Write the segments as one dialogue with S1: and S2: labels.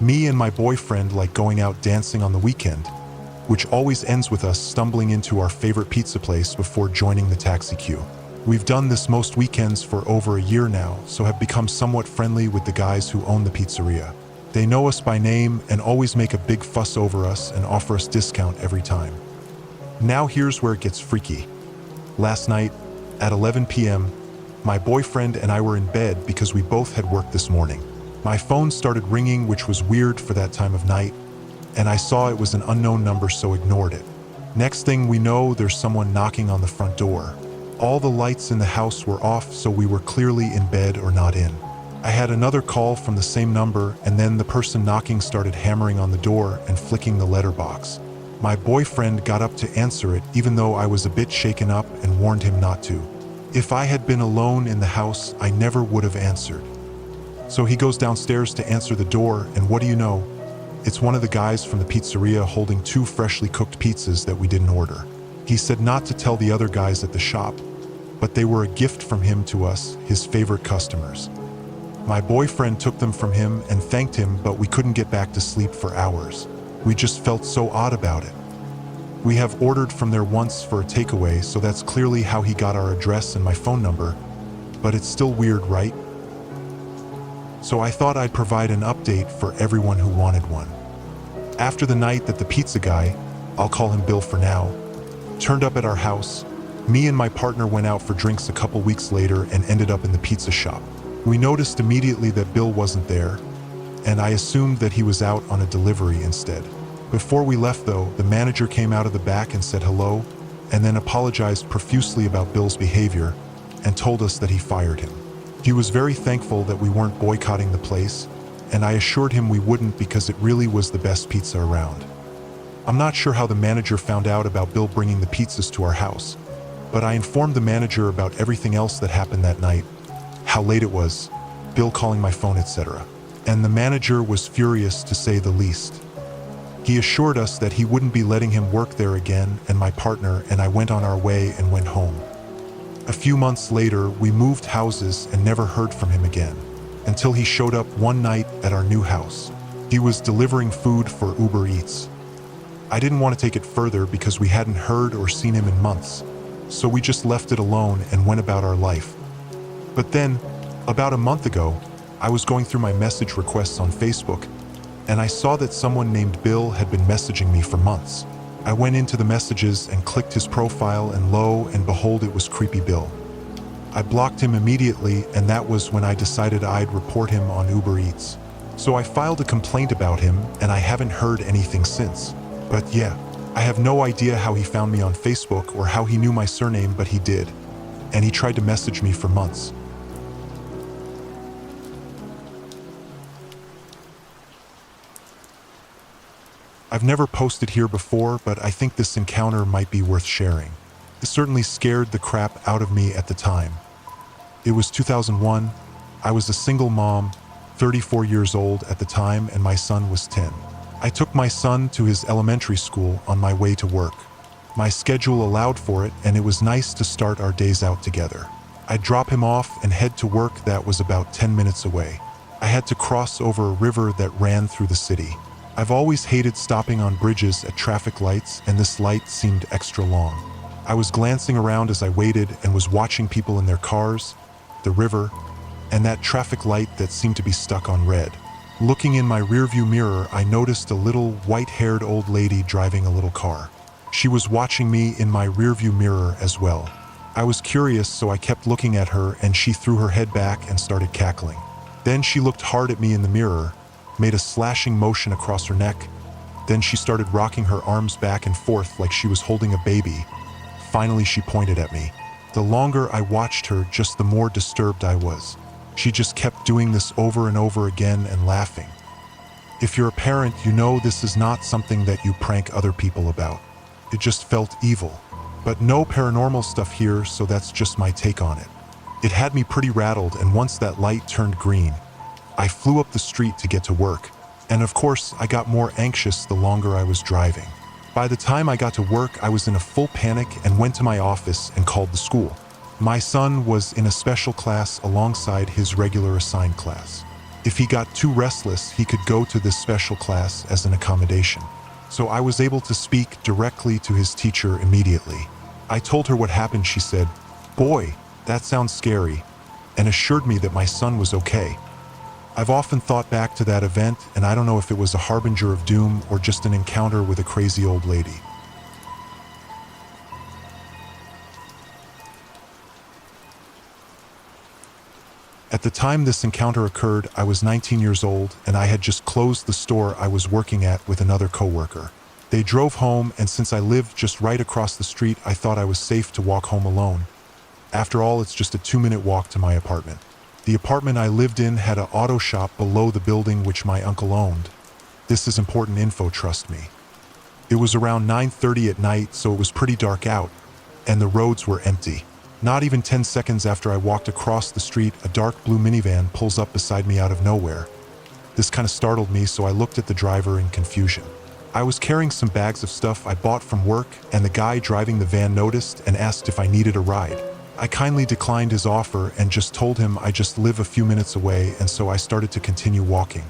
S1: Me and my boyfriend like going out dancing on the weekend, which always ends with us stumbling into our favorite pizza place before joining the taxi queue. We've done this most weekends for over a year now, so have become somewhat friendly with the guys who own the pizzeria. They know us by name and always make a big fuss over us and offer us discount every time. Now here's where it gets freaky. Last night, at 11 p.m., my boyfriend and I were in bed because we both had work this morning. My phone started ringing, which was weird for that time of night, and I saw it was an unknown number, so ignored it. Next thing we know, there's someone knocking on the front door. All the lights in the house were off, so we were clearly in bed or not in. I had another call from the same number, and then the person knocking started hammering on the door and flicking the letterbox. My boyfriend got up to answer it, even though I was a bit shaken up, and warned him not to. If I had been alone in the house, I never would have answered. So he goes downstairs to answer the door, and what do you know? It's one of the guys from the pizzeria holding 2 freshly cooked pizzas that we didn't order. He said not to tell the other guys at the shop, but they were a gift from him to us, his favorite customers. My boyfriend took them from him and thanked him, but we couldn't get back to sleep for hours. We just felt so odd about it. We have ordered from there once for a takeaway, so that's clearly how he got our address and my phone number, but it's still weird, right? So I thought I'd provide an update for everyone who wanted one. After the night that the pizza guy, I'll call him Bill for now, turned up at our house, me and my partner went out for drinks a couple weeks later and ended up in the pizza shop. We noticed immediately that Bill wasn't there, and I assumed that he was out on a delivery instead. Before we left though, the manager came out of the back and said hello, and then apologized profusely about Bill's behavior and told us that he fired him. He was very thankful that we weren't boycotting the place, and I assured him we wouldn't because it really was the best pizza around. I'm not sure how the manager found out about Bill bringing the pizzas to our house, but I informed the manager about everything else that happened that night, how late it was, Bill calling my phone, etc. And the manager was furious, to say the least. He assured us that he wouldn't be letting him work there again, and my partner and I went on our way and went home. A few months later, we moved houses and never heard from him again, until he showed up one night at our new house. He was delivering food for Uber Eats. I didn't want to take it further because we hadn't heard or seen him in months, so we just left it alone and went about our life. But then, about a month ago, I was going through my message requests on Facebook, and I saw that someone named Bill had been messaging me for months. I went into the messages and clicked his profile, and lo and behold, it was Creepy Bill. I blocked him immediately, and that was when I decided I'd report him on Uber Eats. So I filed a complaint about him, and I haven't heard anything since. But yeah, I have no idea how he found me on Facebook or how he knew my surname, but he did. And he tried to message me for months. I've never posted here before, but I think this encounter might be worth sharing. It certainly scared the crap out of me at the time. It was 2001. I was a single mom, 34 years old at the time, and my son was 10. I took my son to his elementary school on my way to work. My schedule allowed for it, and it was nice to start our days out together. I'd drop him off and head to work that was about 10 minutes away. I had to cross over a river that ran through the city. I've always hated stopping on bridges at traffic lights, and this light seemed extra long. I was glancing around as I waited and was watching people in their cars, the river, and that traffic light that seemed to be stuck on red. Looking in my rearview mirror, I noticed a little white-haired old lady driving a little car. She was watching me in my rearview mirror as well. I was curious, so I kept looking at her, and she threw her head back and started cackling. Then she looked hard at me in the mirror, made a slashing motion across her neck. Then she started rocking her arms back and forth like she was holding a baby. Finally, she pointed at me. The longer I watched her, just the more disturbed I was. She just kept doing this over and over again and laughing. If you're a parent, you know this is not something that you prank other people about. It just felt evil. But no paranormal stuff here, so that's just my take on it. It had me pretty rattled, and once that light turned green, I flew up the street to get to work. And of course, I got more anxious the longer I was driving. By the time I got to work, I was in a full panic and went to my office and called the school. My son was in a special class alongside his regular assigned class. If he got too restless, he could go to this special class as an accommodation. So I was able to speak directly to his teacher immediately. I told her what happened. She said, "Boy, that sounds scary," and assured me that my son was okay. I've often thought back to that event, and I don't know if it was a harbinger of doom or just an encounter with a crazy old lady. At the time this encounter occurred, I was 19 years old, and I had just closed the store I was working at with another coworker. They drove home, and since I lived just right across the street, I thought I was safe to walk home alone. After all, it's just a 2-minute walk to my apartment. The apartment I lived in had an auto shop below the building which my uncle owned. This is important info, trust me. It was around 9:30 at night, so it was pretty dark out, and the roads were empty. Not even 10 seconds after I walked across the street, a dark blue minivan pulls up beside me out of nowhere. This kind of startled me, so I looked at the driver in confusion. I was carrying some bags of stuff I bought from work, and the guy driving the van noticed and asked if I needed a ride. I kindly declined his offer and just told him I just live a few minutes away, and so I started to continue walking.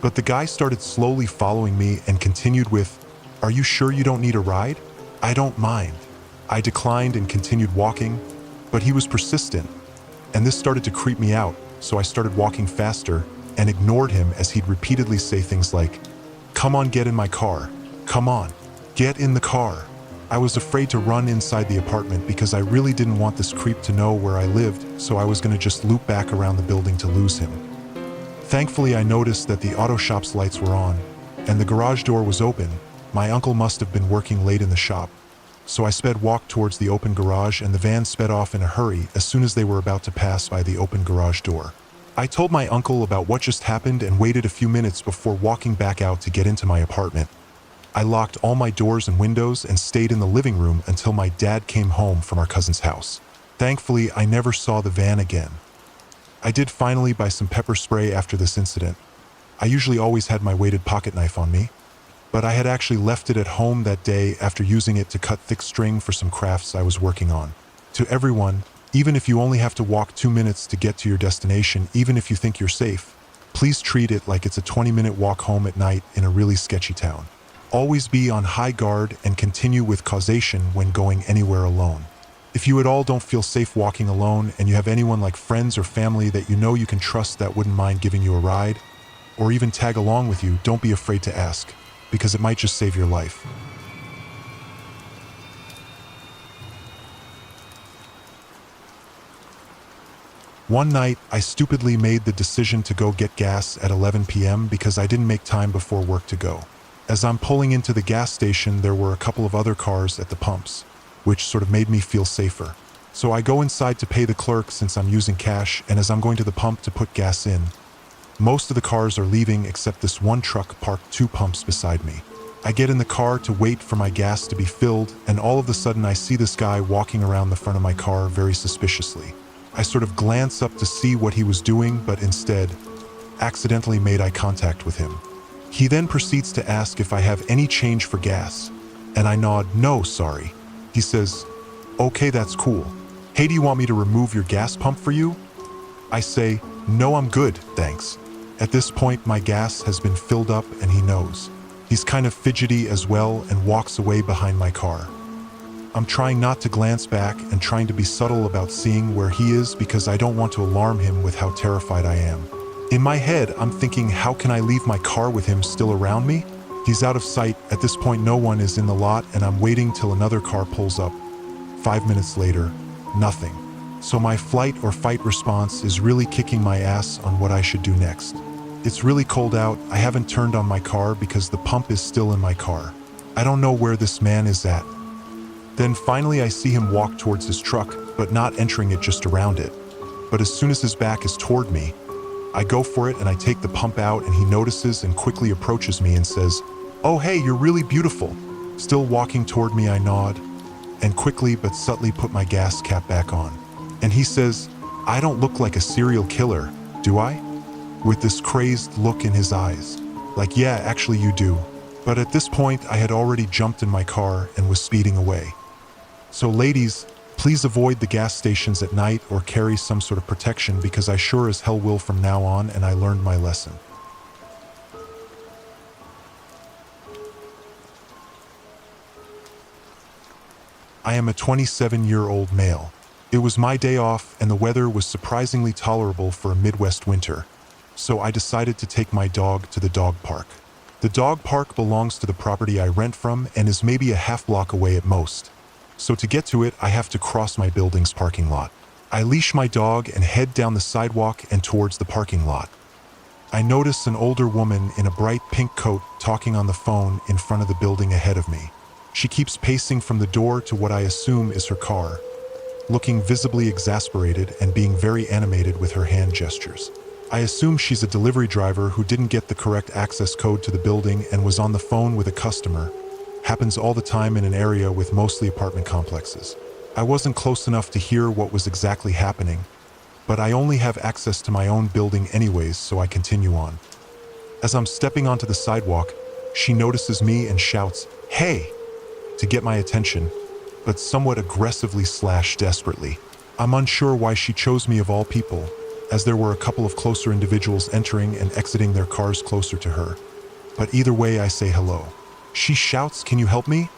S1: But the guy started slowly following me and continued with, "Are you sure you don't need a ride? I don't mind." I declined and continued walking, but he was persistent, and this started to creep me out, so I started walking faster and ignored him as he'd repeatedly say things like, "Come on, get in my car. Come on, get in the car." I was afraid to run inside the apartment because I really didn't want this creep to know where I lived, so I was going to just loop back around the building to lose him. Thankfully, I noticed that the auto shop's lights were on, and the garage door was open. My uncle must have been working late in the shop. So I walked towards the open garage, and the van sped off in a hurry as soon as they were about to pass by the open garage door. I told my uncle about what just happened and waited a few minutes before walking back out to get into my apartment. I locked all my doors and windows and stayed in the living room until my dad came home from our cousin's house. Thankfully, I never saw the van again. I did finally buy some pepper spray after this incident. I usually always had my weighted pocket knife on me, but I had actually left it at home that day after using it to cut thick string for some crafts I was working on. To everyone, even if you only have to walk 2 minutes to get to your destination, even if you think you're safe, please treat it like it's a 20-minute walk home at night in a really sketchy town. Always be on high guard and continue with causation when going anywhere alone. If you at all don't feel safe walking alone and you have anyone like friends or family that you know you can trust that wouldn't mind giving you a ride, or even tag along with you, don't be afraid to ask, because it might just save your life. One night, I stupidly made the decision to go get gas at 11 p.m. because I didn't make time before work to go. As I'm pulling into the gas station, there were a couple of other cars at the pumps, which sort of made me feel safer. So I go inside to pay the clerk since I'm using cash, and as I'm going to the pump to put gas in, most of the cars are leaving except this one truck parked 2 pumps beside me. I get in the car to wait for my gas to be filled, and all of a sudden I see this guy walking around the front of my car very suspiciously. I sort of glance up to see what he was doing, but instead, accidentally made eye contact with him. He then proceeds to ask if I have any change for gas, and I nod, "No, sorry." He says, "Okay, that's cool. Hey, do you want me to remove your gas pump for you?" I say, "No, I'm good, thanks." At this point, my gas has been filled up and he knows. He's kind of fidgety as well and walks away behind my car. I'm trying not to glance back and trying to be subtle about seeing where he is because I don't want to alarm him with how terrified I am. In my head, I'm thinking, how can I leave my car with him still around me? He's out of sight. At this point, no one is in the lot, and I'm waiting till another car pulls up. 5 minutes later, nothing. So my flight or fight response is really kicking my ass on what I should do next. It's really cold out. I haven't turned on my car because the pump is still in my car. I don't know where this man is at. Then finally I see him walk towards his truck, but not entering it, just around it. But as soon as his back is toward me, I go for it and I take the pump out, and he notices and quickly approaches me and says, "Oh hey, you're really beautiful." Still walking toward me, I nod and quickly but subtly put my gas cap back on. And he says, "I don't look like a serial killer, do I?" With this crazed look in his eyes. Like, "Yeah, actually you do." But at this point, I had already jumped in my car and was speeding away. So ladies, Please avoid the gas stations at night or carry some sort of protection because I sure as hell will from now on, and I learned my lesson. I am a 27-year-old male. It was my day off and the weather was surprisingly tolerable for a Midwest winter, so I decided to take my dog to the dog park. The dog park belongs to the property I rent from and is maybe a half block away at most. So to get to it, I have to cross my building's parking lot. I leash my dog and head down the sidewalk and towards the parking lot. I notice an older woman in a bright pink coat talking on the phone in front of the building ahead of me. She keeps pacing from the door to what I assume is her car, looking visibly exasperated and being very animated with her hand gestures. I assume she's a delivery driver who didn't get the correct access code to the building and was on the phone with a customer. Happens all the time in an area with mostly apartment complexes. I wasn't close enough to hear what was exactly happening, but I only have access to my own building anyways, so I continue on. As I'm stepping onto the sidewalk, she notices me and shouts, "Hey!" to get my attention, but somewhat aggressively / desperately. I'm unsure why she chose me of all people, as there were a couple of closer individuals entering and exiting their cars closer to her. But either way, I say hello. She shouts, "Can you help me?"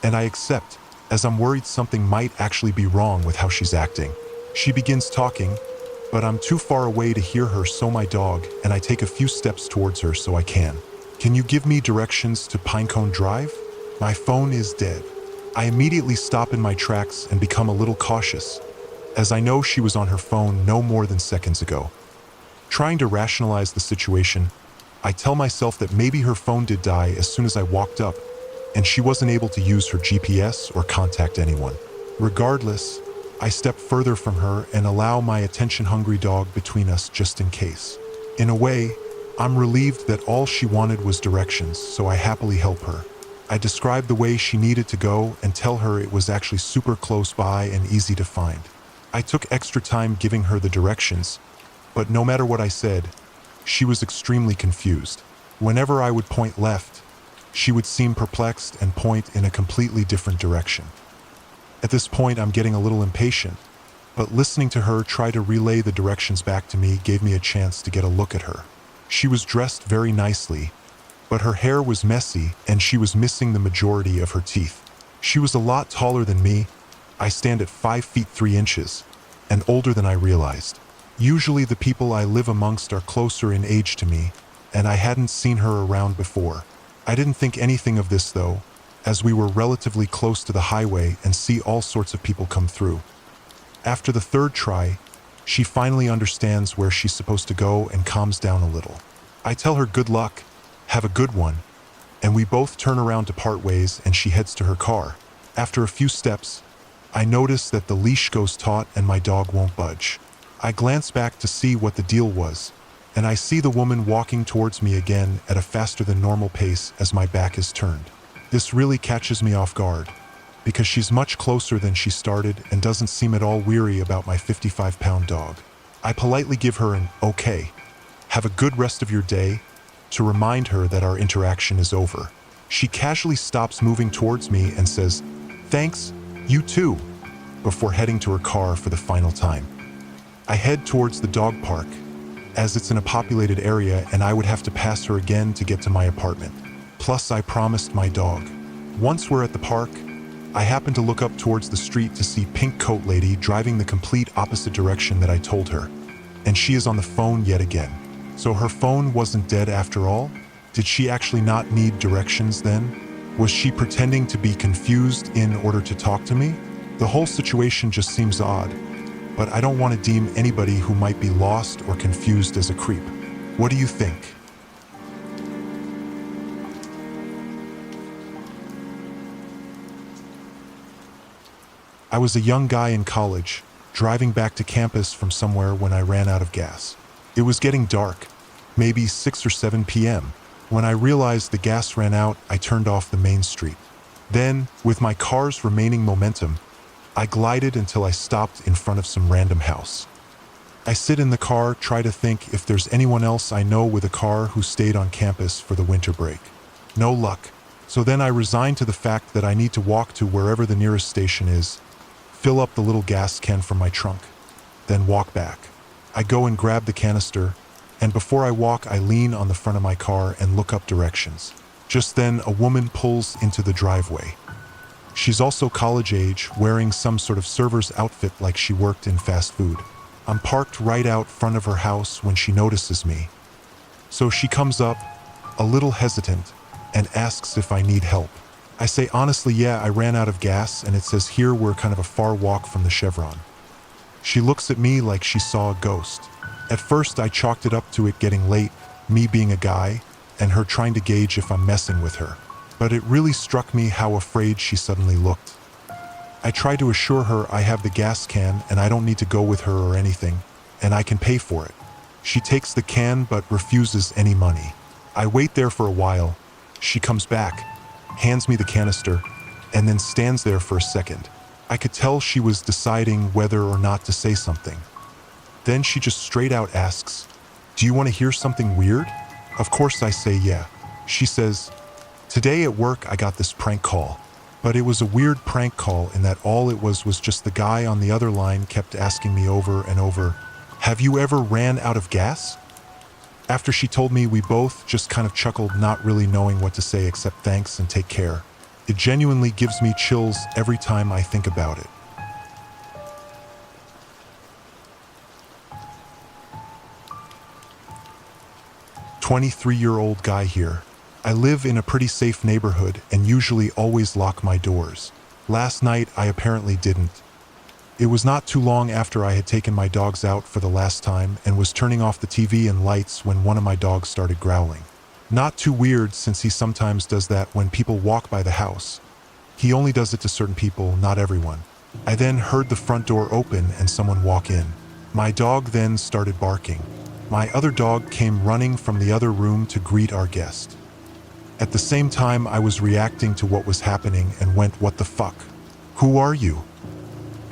S1: And I accept, as I'm worried something might actually be wrong with how she's acting. She begins talking, but I'm too far away to hear her, so my dog, and I take a few steps towards her so I can. "Can you give me directions to Pinecone Drive?" My phone is dead. I immediately stop in my tracks and become a little cautious, as I know she was on her phone no more than seconds ago. Trying to rationalize the situation, I tell myself that maybe her phone did die as soon as I walked up, and she wasn't able to use her GPS or contact anyone. Regardless, I step further from her and allow my attention-hungry dog between us just in case. In a way, I'm relieved that all she wanted was directions, so I happily help her. I describe the way she needed to go and tell her it was actually super close by and easy to find. I took extra time giving her the directions, but no matter what I said, she was extremely confused. Whenever I would point left, she would seem perplexed and point in a completely different direction. At this point, I'm getting a little impatient, but listening to her try to relay the directions back to me gave me a chance to get a look at her. She was dressed very nicely, but her hair was messy and she was missing the majority of her teeth. She was a lot taller than me. I stand at 5 feet 3 inches, and older than I realized. Usually the people I live amongst are closer in age to me, and I hadn't seen her around before. I didn't think anything of this though, as we were relatively close to the highway and see all sorts of people come through. After the third try, she finally understands where she's supposed to go and calms down a little. I tell her good luck, have a good one, and we both turn around to part ways and she heads to her car. After a few steps, I notice that the leash goes taut and my dog won't budge. I glance back to see what the deal was, and I see the woman walking towards me again at a faster than normal pace as my back is turned. This really catches me off guard, because she's much closer than she started and doesn't seem at all weary about my 55-pound dog. I politely give her an "okay, have a good rest of your day," to remind her that our interaction is over. She casually stops moving towards me and says, "Thanks, you too," before heading to her car for the final time. I head towards the dog park, as it's in a populated area and I would have to pass her again to get to my apartment. Plus, I promised my dog. Once we're at the park, I happen to look up towards the street to see Pink Coat Lady driving the complete opposite direction that I told her, and she is on the phone yet again. So her phone wasn't dead after all? Did she actually not need directions then? Was she pretending to be confused in order to talk to me? The whole situation just seems odd, but I don't want to deem anybody who might be lost or confused as a creep. What do you think? I was a young guy in college, driving back to campus from somewhere when I ran out of gas. It was getting dark, maybe 6 or 7 p.m. When I realized the gas ran out, I turned off the main street. Then, with my car's remaining momentum, I glided until I stopped in front of some random house. I sit in the car, try to think if there's anyone else I know with a car who stayed on campus for the winter break. No luck. So then I resign to the fact that I need to walk to wherever the nearest station is, fill up the little gas can from my trunk, then walk back. I go and grab the canister, and before I walk, I lean on the front of my car and look up directions. Just then, a woman pulls into the driveway. She's also college age, wearing some sort of server's outfit like she worked in fast food. I'm parked right out front of her house when she notices me. So she comes up, a little hesitant, and asks if I need help. I say honestly, yeah, I ran out of gas, and it says here we're kind of a far walk from the Chevron. She looks at me like she saw a ghost. At first, I chalked it up to it getting late, me being a guy, and her trying to gauge if I'm messing with her. But it really struck me how afraid she suddenly looked. I try to assure her I have the gas can and I don't need to go with her or anything, and I can pay for it. She takes the can but refuses any money. I wait there for a while. She comes back, hands me the canister, and then stands there for a second. I could tell she was deciding whether or not to say something. Then she just straight out asks, "Do you want to hear something weird?" Of course I say yeah. She says, "Today at work I got this prank call. But it was a weird prank call in that all it was just the guy on the other line kept asking me over and over, 'Have you ever ran out of gas?'" After she told me, we both just kind of chuckled, not really knowing what to say except thanks and take care. It genuinely gives me chills every time I think about it. "23-year-old guy here. I live in a pretty safe neighborhood and usually always lock my doors. Last night, I apparently didn't. It was not too long after I had taken my dogs out for the last time and was turning off the TV and lights when one of my dogs started growling. Not too weird since he sometimes does that when people walk by the house. He only does it to certain people, not everyone. I then heard the front door open and someone walk in. My dog then started barking. My other dog came running from the other room to greet our guest. At the same time, I was reacting to what was happening and went, "What the fuck? Who are you?"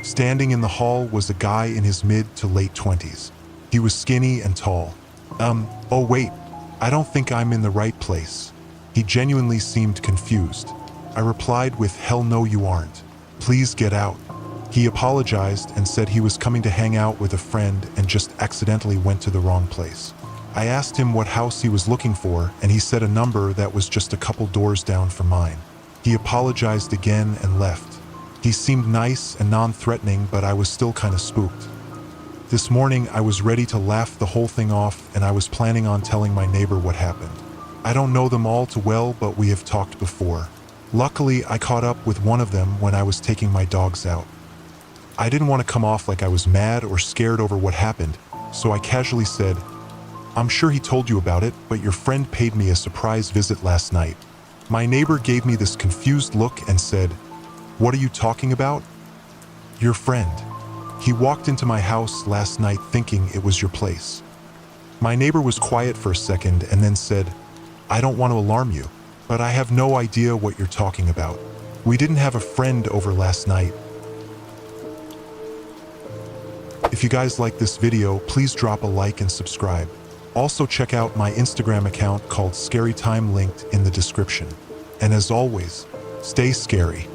S1: Standing in the hall was a guy in his mid to late 20s. He was skinny and tall. Oh wait, I don't think I'm in the right place." He genuinely seemed confused. I replied with, "Hell no you aren't. Please get out." He apologized and said he was coming to hang out with a friend and just accidentally went to the wrong place. I asked him what house he was looking for, and he said a number that was just a couple doors down from mine. He apologized again and left. He seemed nice and non-threatening, but I was still kind of spooked. This morning, I was ready to laugh the whole thing off, and I was planning on telling my neighbor what happened. I don't know them all too well, but we have talked before. Luckily, I caught up with one of them when I was taking my dogs out. I didn't want to come off like I was mad or scared over what happened, so I casually said, "I'm sure he told you about it, but your friend paid me a surprise visit last night." My neighbor gave me this confused look and said, "What are you talking about?" "Your friend. He walked into my house last night thinking it was your place." My neighbor was quiet for a second and then said, "I don't want to alarm you, but I have no idea what you're talking about. We didn't have a friend over last night." If you guys like this video, please drop a like and subscribe. Also check out my Instagram account called Scary Time, linked in the description. And as always, stay scary.